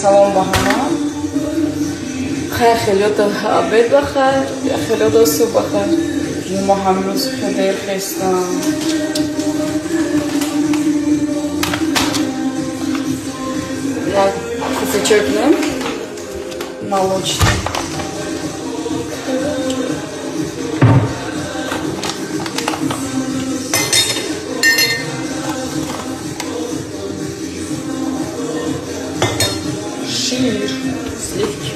салом ба ҳама. Хелиота обед бахайр, хелиота субҳ бахайр. Мо ҳамрӯз дер хестам. Як кофечок кунем, молочный. Шир, сливки.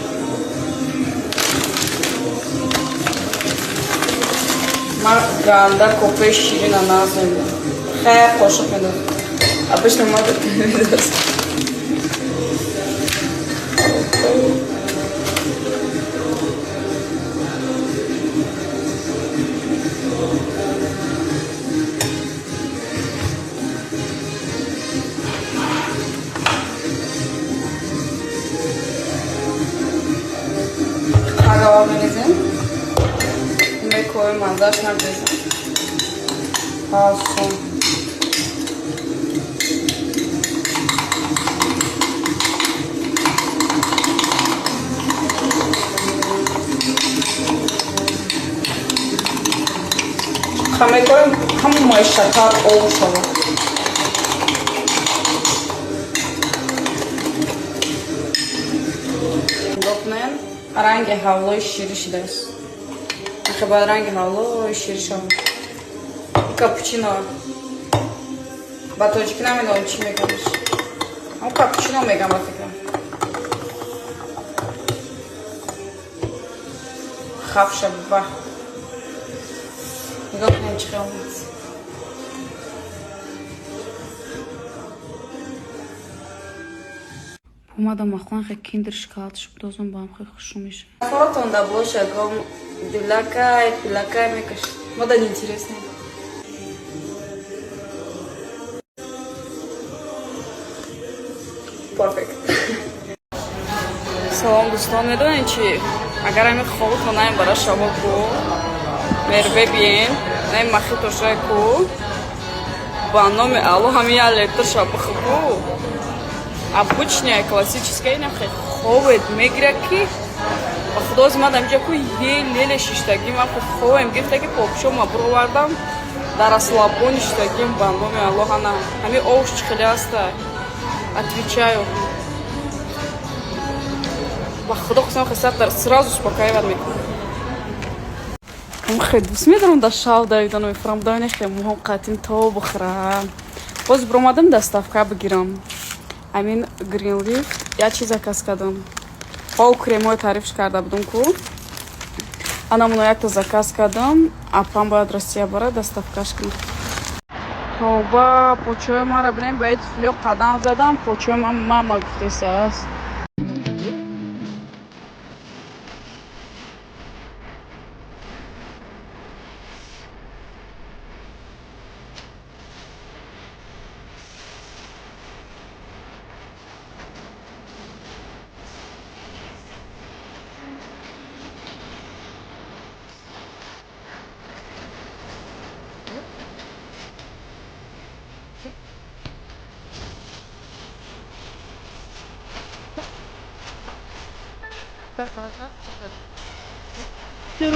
Ман ганда кофе ширина назмедам. Хай қошиқ медам. Обычно мама так медаст. Агава мерезем. Мекои мазаш набезем. Асон. Мекоим ҳамаи шакар об шавад. Нигоҳ кунем, ранги ҳавлои ширӣ шудааст. Хабар ранги ҳавлои ширӣ шавад. Капучино. Ба тоҷикӣ намедонам чӣ мегӯяш. Ҳам капучино мегӯям ба фикрам. Хафша ба. Нигоҳ кунем чӣ хел аст. Помада махван хе киндер шоколад шуб дозам ба ам хе хушум меша. Фотон да боша гом дилакай, пилакай мекаш. Мода неинтересная. Perfect. Салом дӯстон, медонед чӣ? Агар ҳамин хобу хонаем бара шамо ку мербебиен, наи махитошай ку ба номи алло ҳамин я литр шабаху ку обычная классическая нахе ховед мегира ки ба худо зимад амҷа ку леле шиштаги ма ку ховем гифта ки попшо ма буровардам дар аслабони шиштагим ба номи алло ҳана ҳамин овш чӣ хеле аста. Отвечаю. Ба худо хусам хисаттар сразу успокаивать мекунам. Хе дӯст медорам да шав давидан мефурам давине хе муҳам қатин то бухӯрам. Боз биромадам доставка бигирам. Амин грин лиф я чиз заказ кардам. Ҳол кремои тарифш карда будам ку. Анамуно якта заказ кардам, апам бояд Россия бара доставкаш кунам. Ҳоба почои маро бинем ба флё қадам задам, почои мама гуфтесааст.